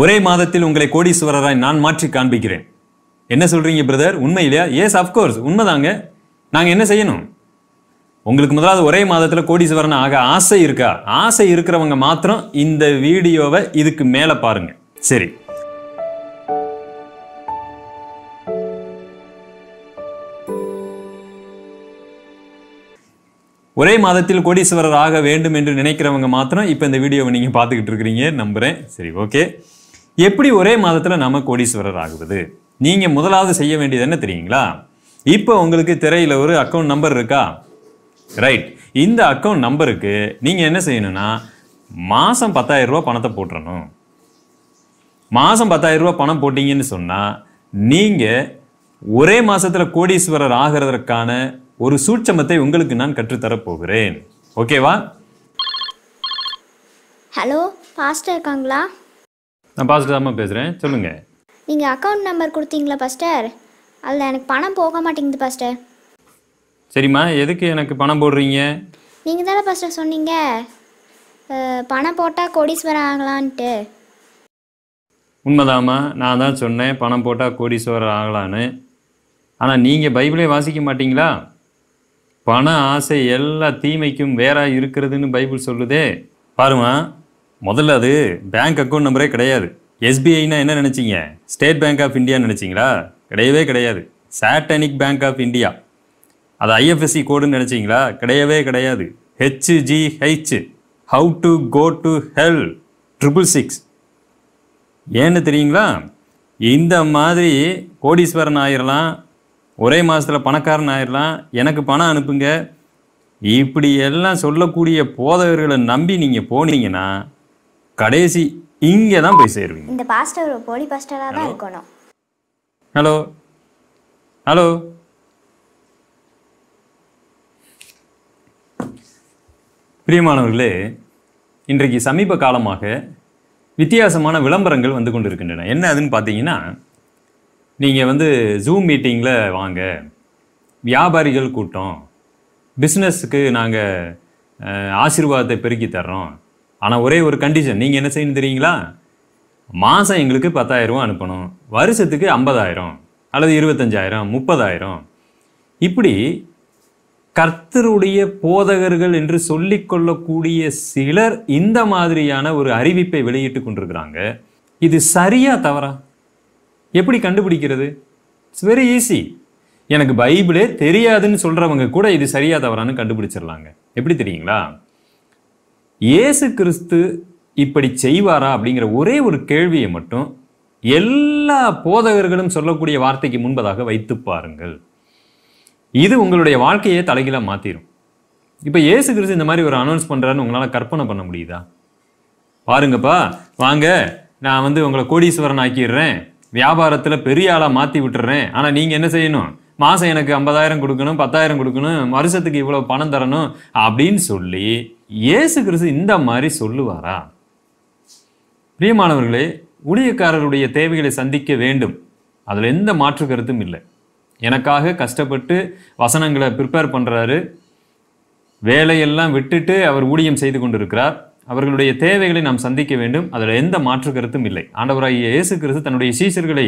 ஒரே மாதத்தில் உங்களை கோடீஸ்வரராய் நான் மாற்றி காண்பிக்கிறேன். என்ன சொல்றீங்க பிரதர்? உண்மை இல்லையா? எஸ், அஃப்கோர்ஸ் உண்மைதாங்க. நாங்கள் என்ன செய்யணும்? உங்களுக்கு முதலாவது ஒரே மாதத்தில் கோடீஸ்வரன் ஆக ஆசை இருக்கா? ஆசை இருக்கிறவங்க மாத்திரம் இந்த வீடியோவை இதுக்கு மேலே பாருங்க. சரி, ஒரே மாதத்தில் கோடீஸ்வரர் ஆக வேண்டும் என்று நினைக்கிறவங்க மாத்திரம் இப்போ இந்த வீடியோவை நீங்கள் பார்த்துக்கிட்டு இருக்கிறீங்க நம்புகிறேன். சரி, ஓகே. எப்படி ஒரே மாதத்தில் நம்ம கோடீஸ்வரர் ஆகுவது? நீங்கள் முதலாவது செய்ய வேண்டியது என்ன தெரியுங்களா? இப்போ உங்களுக்கு திரையில் ஒரு அக்கௌண்ட் நம்பர் இருக்கா? ரைட். இந்த அக்கௌண்ட் நம்பருக்கு நீங்கள் என்ன செய்யணும்னா மாதம் 10,000 ரூபா பணத்தை போட்டுறணும். மாதம் 10,000 ரூபா பணம் போட்டிங்கன்னு சொன்னால் நீங்கள் ஒரே மாதத்தில் கோடீஸ்வரர் ஆகிறதற்கான ஒரு சூட்சமத்தை உங்களுக்கு நான் கற்றுத்தரப் போகிறேன். ஓகேவா? ஹலோ, பாஸ்டர் இருக்காங்களா? நான் பாஸ்டர் தான் பேசுகிறேன். சொல்லுங்கள். நீங்கள் அக்கௌண்ட் நம்பர் கொடுத்தீங்களா பாஸ்டர்? அதில் எனக்கு பணம் போக மாட்டேங்குது பாஸ்டர். சரிம்மா, எதுக்கு எனக்கு பணம் போடுறீங்க? நீங்கள் தானே பாஸ்டர் சொன்னீங்க பணம் போட்டால் கோடீஸ்வரன் ஆகலான்ட்டு. உண்மைதாம்மா, நான் தான் சொன்னேன் பணம் போட்டால் கோடீஸ்வரர் ஆகலான்னு. ஆனால் நீங்கள் பைபிளே வாசிக்க மாட்டீங்களா? பண ஆசை எல்லா தீமைக்கும் வேற இருக்கிறதுன்னு பைபிள் சொல்லுதே. பாருமா, முதல்ல அது பேங்க் அக்கௌண்ட் நம்பரே கிடையாது. எஸ்பிஐனா என்ன நினச்சிங்க? ஸ்டேட் பேங்க் ஆஃப் இந்தியா நினச்சிங்களா? கிடையவே கிடையாது. Satanic bank of India. அது ஐஎஃப்எஸ்சி கோடுன்னு நினச்சிங்களா? கிடையவே கிடையாது. HGH, how to go to hell 666. ஏன்னு தெரியுங்களா? இந்த மாதிரி கோடீஸ்வரன் ஆயிடலாம், ஒரே மாதத்தில் பணக்காரன் ஆயிடலாம், எனக்கு பணம் அனுப்புங்க, இப்படி எல்லாம் சொல்லக்கூடிய போதகர்களை நம்பி நீங்கள் போனீங்கன்னா கடைசி இங்கே தான் போய் சேருவீங்க. இந்த பாஸ்டர் ஒரு போலி பாஸ்டராக தான் இருக்கணும். ஹலோ ஹலோ, பிரியமானவர்களே, இன்றைக்கு சமீப காலமாக வித்தியாசமான விளம்பரங்கள் வந்து கொண்டு இருக்கின்றன. என்ன அதுன்னு பார்த்தீங்கன்னா, நீங்கள் ஜூம் மீட்டிங்கில் வாங்க, வியாபாரிகள் கூட்டம், பிஸ்னஸுக்கு நாங்கள் ஆசீர்வாதத்தை பெருக்கி தர்றோம். ஆனால் ஒரே ஒரு கண்டிஷன், நீங்கள் என்ன செய்யணும் தெரியுங்களா? மாதம் எங்களுக்கு 10,000 ரூபா அனுப்பணும், வருஷத்துக்கு 50,000 அல்லது 25,000 30,000. இப்படி கர்த்தருடைய போதகர்கள் என்று சொல்லிக்கொள்ளக்கூடிய சிலர் இந்த மாதிரியான ஒரு அறிவிப்பை வெளியிட்டு கொண்டிருக்கிறாங்க. இது சரியா தவறா? எப்படி கண்டுபிடிக்கிறது? It's very easy. எனக்கு பைபிளே தெரியாதுன்னு சொல்றவங்க கூட இது சரியா தவறான்னு கண்டுபிடிச்சிடலாங்க. எப்படி தெரியுங்களா? இயேசு கிறிஸ்து இப்படி செய்வாரா அப்படிங்கிற ஒரே ஒரு கேள்வியை மட்டும் எல்லா போதகர்களும் சொல்லக்கூடிய வார்த்தைக்கு முன்பதாக வைத்து பாருங்கள். இது உங்களுடைய வாழ்க்கையை தலைகீழா மாத்திரும். இப்போ இயேசு கிறிஸ்து இந்த மாதிரி ஒரு அனௌன்ஸ் பண்றாருன்னு உங்களால கற்பனை பண்ண முடியுதா? பாருங்கப்பா, வாங்க, நான் உங்களை கோடீஸ்வரன் ஆக்கிடுறேன், வியாபாரத்தில் பெரிய ஆளாக மாற்றி விட்டுறேன், ஆனால் நீங்கள் என்ன செய்யணும்? மாதம் எனக்கு 50,000 கொடுக்கணும், 10,000 கொடுக்கணும், வருஷத்துக்கு இவ்வளோ பணம் தரணும் அப்படின்னு சொல்லி இயேசு கிறிஸ்து இந்த மாதிரி சொல்லுவாரா? பிரியமானவர்களே, ஊழியக்காரருடைய தேவைகளை சந்திக்க வேண்டும், அதில் எந்த மாற்று கருத்தும் இல்லை. எனக்காக கஷ்டப்பட்டு வசனங்களை ப்ரிப்பேர் பண்ணுறாரு, வேலையெல்லாம் விட்டுட்டு அவர் ஊழியம் செய்து கொண்டிருக்கிறார். அவர்களுடைய தேவைகளை நாம் சந்திக்க வேண்டும், அதில் எந்த மாற்று கருத்தும் இல்லை. ஆண்டவராகிய இயேசு கிறிஸ்து தன்னுடைய சீஷர்களை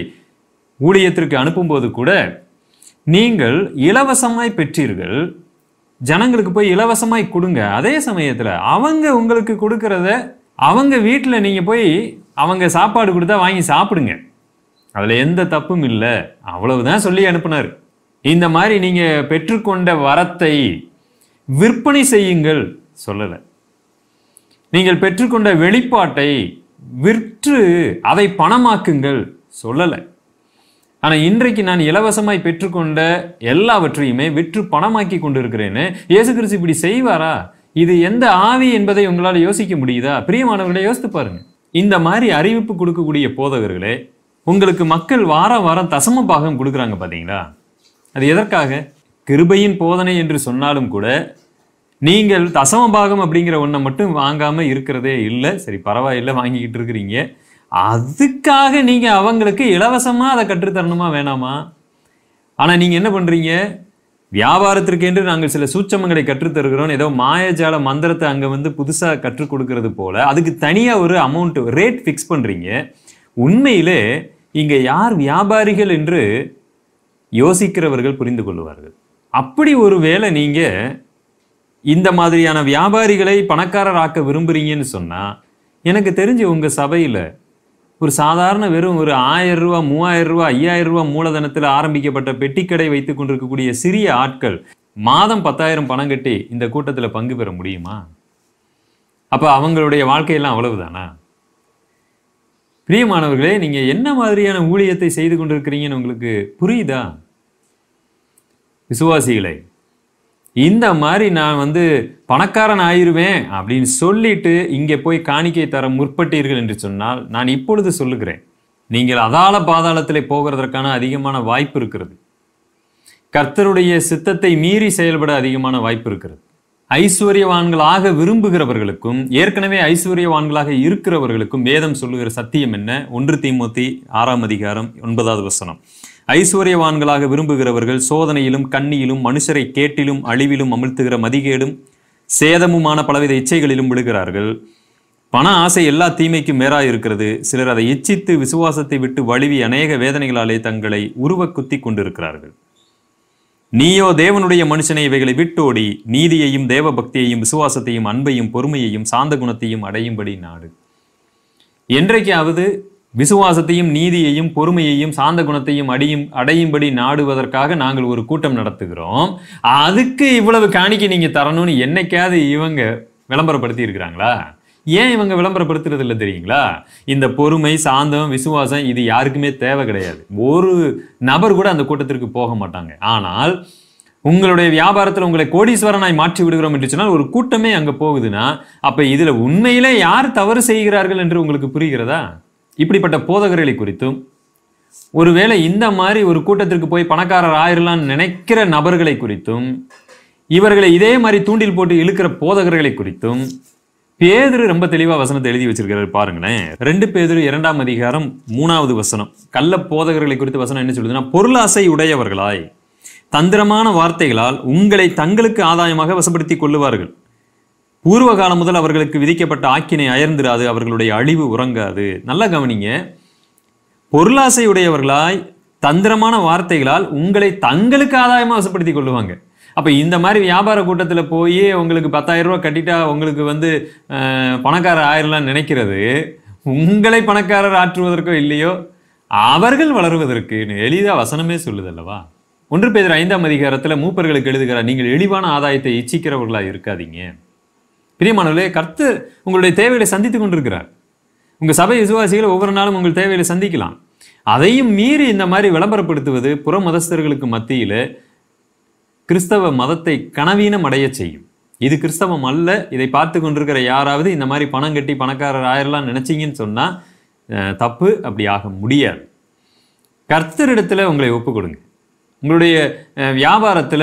ஊழியத்திற்கு அனுப்பும்போது கூட, நீங்கள் இலவசமாய் பெற்றீர்கள், ஜனங்களுக்கு போய் இலவசமாய் கொடுங்க, அதே சமயத்தில் அவங்க உங்களுக்கு கொடுக்கறத அவங்க வீட்டில் நீங்கள் போய் அவங்க சாப்பாடு கொடுத்தா வாங்கி சாப்பிடுங்க, அதில் எந்த தப்பும் இல்லை, அவ்வளவுதான் சொல்லி அனுப்புனார். இந்த மாதிரி நீங்கள் பெற்றுக்கொண்ட வரத்தை விற்பனை செய்யுங்கள் சொல்லலை. நீங்கள் பெற்றுக்கொண்ட வெளிப்பாட்டை விற்று அதை பணமாக்குங்கள் சொல்லலை. ஆனால் இன்றைக்கு நான் இலவசமாய் பெற்றுக்கொண்ட எல்லாவற்றையுமே விற்று பணமாக்கி கொண்டு இருக்கிறேன்னு இயேசு கிறிஸ்து இப்படி செய்வாரா? இது எந்த ஆவி என்பதை உங்களால் யோசிக்க முடியுதா? பிரியமானவர்களை யோசித்து பாருங்க. இந்த மாதிரி அறிவிப்பு கொடுக்கக்கூடிய போதகர்களே, உங்களுக்கு மக்கள் வாரம் வாரம் தசம பாகம் கொடுக்குறாங்க பார்த்தீங்களா? அது எதற்காக? கிருபையின் போதனை என்று சொன்னாலும் கூட நீங்கள் தசம பாகம் அப்படிங்கிற ஒன்றை மட்டும் வாங்காமல் இருக்கிறதே இல்லை. சரி, பரவாயில்லை, வாங்கிக்கிட்டு இருக்கிறீங்க. அதுக்காக நீங்கள் அவங்களுக்கு இலவசமாக அதை கற்றுத்தரணுமா வேணாமா? ஆனால் நீங்கள் என்ன பண்ணுறீங்க? வியாபாரத்திற்கு என்று நாங்கள் சில சூட்சமங்களை கற்றுத்தருகிறோம், ஏதோ மாயஜால மந்திரத்தை அங்கே புதுசாக கற்றுக் கொடுக்கறது போல அதுக்கு தனியாக ஒரு அமௌண்ட் ரேட் ஃபிக்ஸ் பண்ணுறீங்க. உண்மையிலே இங்க யார் வியாபாரிகள் என்று யோசிக்கிறவர்கள் புரிந்து கொள்வார்கள். அப்படி ஒரு வேளை நீங்க இந்த மாதிரியான வியாபாரிகளை பணக்காரராக்க விரும்புறீங்கன்னு சொன்னா, எனக்கு தெரிஞ்சு உங்க சபையில ஒரு சாதாரண வெறும் ஒரு 1000 ரூபாய் 3000 ரூபாய் 5000 ரூபாய் மூலதனத்தில் ஆரம்பிக்கப்பட்ட பெட்டிக்கடை வைத்துக் கொண்டிருக்கக்கூடிய சிறிய ஆட்கள் மாதம் 10,000 பணம் கட்டி இந்த கூட்டத்தில் பங்கு பெற முடியுமா? அப்ப அவங்களுடைய வாழ்க்கையெல்லாம் அவ்வளவுதானா? பிரியமானவர்களே, நீங்க என்ன மாதிரியான ஊழியத்தை செய்து கொண்டிருக்கிறீங்கன்னு உங்களுக்கு புரியுதா? விசுவாசிகளை, இந்த மாதிரி நான் பணக்காரன் ஆயிருவேன் அப்படின்னு சொல்லிட்டு இங்கே போய் காணிக்கை தர முற்பட்டீர்கள் என்று சொன்னால், நான் இப்பொழுது சொல்லுகிறேன், நீங்கள் அதாள பாதாளத்திலே போகிறதற்கான அதிகமான வாய்ப்பு இருக்கிறது. கர்த்தருடைய சித்தத்தை மீறி செயல்பட அதிகமான வாய்ப்பு இருக்கிறது. ஐஸ்வர்யவான்களாக விரும்புகிறவர்களுக்கும் ஏற்கனவே ஐஸ்வர்யவான்களாக இருக்கிறவர்களுக்கும் வேதம் சொல்லுகிற சத்தியம் என்ன? 1 தீமோத்தி 6ஆம் அதிகாரம் 9வது வசனம். ஐஸ்வர்யவான்களாக விரும்புகிறவர்கள் சோதனையிலும் கண்ணியிலும் மனுஷரை கேட்டிலும் அழிவிலும் அமிழ்த்துகிற மதிகேடும் சேதமுமான பலவித இச்சைகளிலும் விழுகிறார்கள். பண ஆசை எல்லா தீமைக்கும் மேலாய் இருக்கிறது. சிலர் அதை இச்சித்து விசுவாசத்தை விட்டு வழுவி அநேக வேதனைகளாலே தங்களை உருவ குத்தி கொண்டிருக்கிறார்கள். நீயோ தேவனுடைய மனுஷனை இவைகளை விட்டோடி நீதியையும் தேவ பக்தியையும் விசுவாசத்தையும் அன்பையும் பொறுமையையும் சாந்த குணத்தையும் அடையும்படி நாடு. என்றைக்காவது விசுவாசத்தையும் நீதியையும் பொறுமையையும் சாந்த குணத்தையும் அடையும்படி நாடுவதற்காக நாங்கள் ஒரு கூட்டம் நடத்துகிறோம், அதுக்கு இவ்வளவு காணிக்கை நீங்க தரணும்னு என்னைக்காவது இவங்க விளம்பரப்படுத்தி இருக்கிறாங்களா? ஏன் இவங்க விளம்பரப்படுத்துறது இல்லை தெரியுங்களா? இந்த பொறுமை, சாந்தம், விசுவாசம் இது யாருக்குமே தேவை கிடையாது. ஒரு நபர் கூட அந்த கூட்டத்திற்கு போக மாட்டாங்க. ஆனால் உங்களுடைய வியாபாரத்தில் உங்களை கோடீஸ்வரனாய் மாற்றி விடுகிறோம் என்று சொன்னால் ஒரு கூட்டமே அங்க போகுதுன்னா, அப்ப இதுல உண்மையிலே யார் தவறு செய்கிறார்கள் என்று உங்களுக்கு புரிகிறதா? இப்படிப்பட்ட போதகர்களை குறித்தும், ஒருவேளை இந்த மாதிரி ஒரு கூட்டத்திற்கு போய் பணக்காரர் ஆயிரலான்னு நினைக்கிற நபர்களை குறித்தும், இவர்களை இதே மாதிரி தூண்டில் போட்டு இழுக்கிற போதகர்களை குறித்தும் பேதுரு ரொம்ப தெளிவா வசனத்தை எழுதி வச்சிருக்கிறார். பாருங்களேன், 2 பேதுரு 2ஆம் அதிகாரம் 3வது வசனம். கள்ள போதகர்களை குறித்து வசனம் என்ன சொல்லுதுன்னா, பொருளாசை உடையவர்களாய் தந்திரமான வார்த்தைகளால் உங்களை தங்களுக்கு ஆதாயமாக வசப்படுத்திக் கொள்ளுவார்கள். பூர்வ காலம் முதல் அவர்களுக்கு விதிக்கப்பட்ட ஆக்கினை அயர்ந்திராது, அவர்களுடைய அழிவு உறங்காது. நல்லா கவனிங்க, பொருளாசை உடையவர்களாய் தந்திரமான வார்த்தைகளால் உங்களை தங்களுக்கு ஆதாயமா வசப்படுத்திக் கொள்ளுவாங்க. அப்ப இந்த மாதிரி வியாபார கூட்டத்தில் போய் உங்களுக்கு 10,000 ரூபாய் கட்டிட்டா உங்களுக்கு பணக்காரர் ஆயிரலாம் நினைக்கிறது, உங்களை பணக்காரர் ஆற்றுவதற்கோ இல்லையோ அவர்கள் வளருவதற்கு எளிதா வசனமே சொல்லுதல்லவா? 1 பேதுரு 5ஆம் அதிகாரத்துல மூப்பர்களுக்கு எழுதுகிறார், நீங்கள் இழிவான ஆதாயத்தை இச்சிக்கிறவர்களா இருக்காதீங்க. பிரியமானவர்களே, கர்த்தர் உங்களுடைய தேவைகளை சந்தித்துக் கொண்டிருக்கிறார். உங்க சபை விசுவாசிகள் ஒவ்வொரு நாளும் உங்கள் தேவைகளை சந்திக்கலாம். அதையும் மீறி இந்த மாதிரி விளம்பரப்படுத்துவது புற மதஸ்தர்களுக்கு மத்தியில கிறிஸ்தவ மதத்தை கனவீனம் அடைய செய்யும். இது கிறிஸ்தவம் அல்ல. இதை பார்த்து கொண்டிருக்கிற யாராவது இந்த மாதிரி பணம் கட்டி பணக்காரர் ஆயிரலாம் நினைச்சிங்கன்னு சொன்னா தப்பு. அப்படி ஆக முடியாது. கர்த்தரிடத்துல உங்களை ஒப்பு கொடுங்க. உங்களுடைய வியாபாரத்துல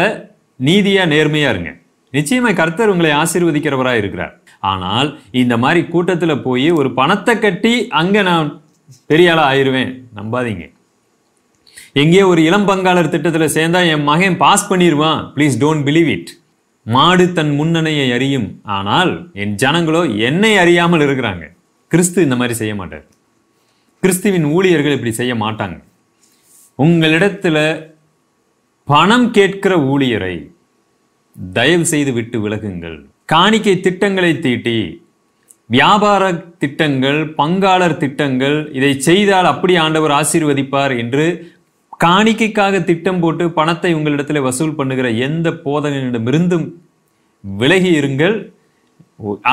நீதியா நேர்மையா இருங்க. நிச்சயமா கர்த்தர் உங்களை ஆசீர்வதிக்கிறவராக இருக்கிறார். ஆனால் இந்த மாதிரி கூட்டத்துல போய் ஒரு பணத்தை கட்டி அங்க நான் பெரிய ஆளா ஆயிருவேன் நம்பாதீங்க. எங்கேயோ ஒரு இளம் பங்காளர் திட்டத்தில் சேர்ந்தா என் மகன் பாஸ் பண்ணிடுவான், ப்ளீஸ் டோன்ட் பிலீவ் இட். மாடு தன் முன்னணையை அறியும், ஆனால் என் ஜனங்களோ என்னை அறியாமல் இருக்கிறாங்க. கிறிஸ்து இந்த மாதிரி செய்ய மாட்டார். கிறிஸ்துவின் ஊழியர்கள் இப்படி செய்ய மாட்டாங்க. உங்களிடத்துல பணம் கேட்கிற ஊழியரை தயவு செய்து விட்டு விலகுங்கள். காணிக்கை திட்டங்களை தீட்டி வியாபார திட்டங்கள், பங்காளர் திட்டங்கள், இதை செய்தால் அப்படி ஆண்டவர் ஆசீர்வதிப்பார் என்று காணிக்கைக்காக திட்டம் போட்டு பணத்தை உங்களிடத்தில் வசூல் பண்ணுகிற எந்த போதகனிடமிருந்தும் விலகி இருங்கள்.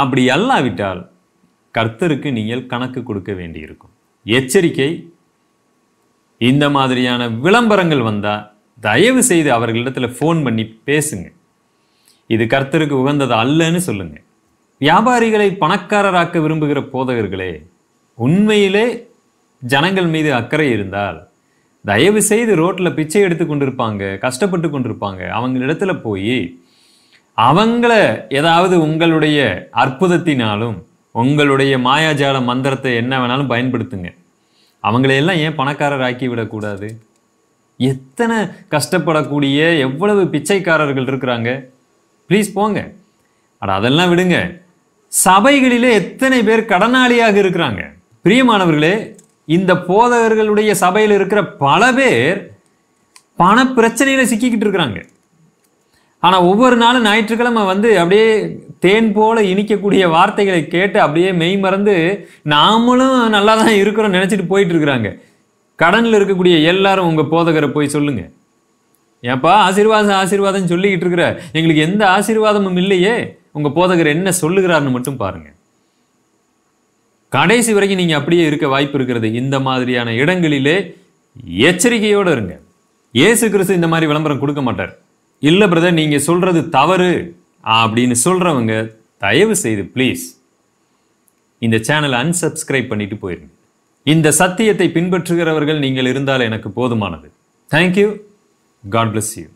அப்படி அல்லாவிட்டால் கர்த்தருக்கு நீங்கள் கணக்கு கொடுக்க வேண்டியிருக்கும். எச்சரிக்கை, இந்த மாதிரியான விளம்பரங்கள் வந்தா தயவு செய்து அவர்களிடத்துல ஃபோன் பண்ணி பேசுங்க. இது கர்த்தருக்கு உகந்தது அல்லன்னு சொல்லுங்க. வியாபாரிகளை பணக்காரராக்க விரும்புகிற போதகர்களே, உண்மையிலே ஜனங்கள் மீது அக்கறை இருந்தால் தயவு செய்து ரோட்ல பிச்சை எடுத்து கொண்டிருப்பாங்க, கஷ்டப்பட்டு கொண்டிருப்பாங்க, அவங்களிடத்துல போய் அவங்கள ஏதாவது உங்களுடைய அற்புதத்தினாலும் உங்களுடைய மாயாஜால மந்திரத்தை என்ன வேணாலும் பயன்படுத்துங்க. அவங்களையெல்லாம் ஏன் பணக்காரர் ஆக்கி விடக்கூடாது? எத்தனை கஷ்டப்படக்கூடிய எவ்வளவு பிச்சைக்காரர்கள் இருக்கிறாங்க. ப்ளீஸ் போங்க. அதெல்லாம் விடுங்க. சபைகளிலே எத்தனை பேர் கடனாளியாக இருக்கிறாங்க. பிரியமானவர்களே, இந்த போதகர்களுடைய சபையில் இருக்கிற பல பேர் பண பிரச்சனையில சிக்கிக்கிட்டு இருக்கிறாங்க. ஆனா ஒவ்வொரு நாளும் ஞாயிற்றுக்கிழமை வந்து அப்படியே தேன் போல இனிக்கக்கூடிய வார்த்தைகளை கேட்டு அப்படியே மெய் மறந்து நாமளும் நல்லா தான் இருக்கிறோம் நினைச்சிட்டு போயிட்டு இருக்கிறாங்க. கடன்ல இருக்கக்கூடிய எல்லாரும் உங்க போதகரை போய் சொல்லுங்க, ஏப்பா ஆசீர்வாதம் ஆசீர்வாதம் சொல்லிக்கிட்டு இருக்கிற, எங்களுக்கு எந்த ஆசீர்வாதமும் இல்லையே, உங்க போதகர் என்ன சொல்லுகிறாருன்னு மட்டும் பாருங்க. கடைசி வரைக்கும் நீங்க அப்படியே இருக்க வாய்ப்பு இருக்கிறது. இந்த மாதிரியான இடங்களிலே எச்சரிக்கையோடு இருங்க. இயேசு கிறிஸ்து இந்த மாதிரி விளம்பரம் கொடுக்க மாட்டார். இல்ல பிரதர் நீங்க சொல்றது தவறு அப்படின்னு சொல்றவங்க தயவு செய்து ப்ளீஸ் இந்த சேனலை அன்சப்ஸ்கிரைப் பண்ணிட்டு போயிருங்க. இந்த சத்தியத்தை பின்பற்றுகிறவர்கள் நீங்கள் இருந்தால் எனக்கு போதுமானது. தேங்க்யூ. God bless you.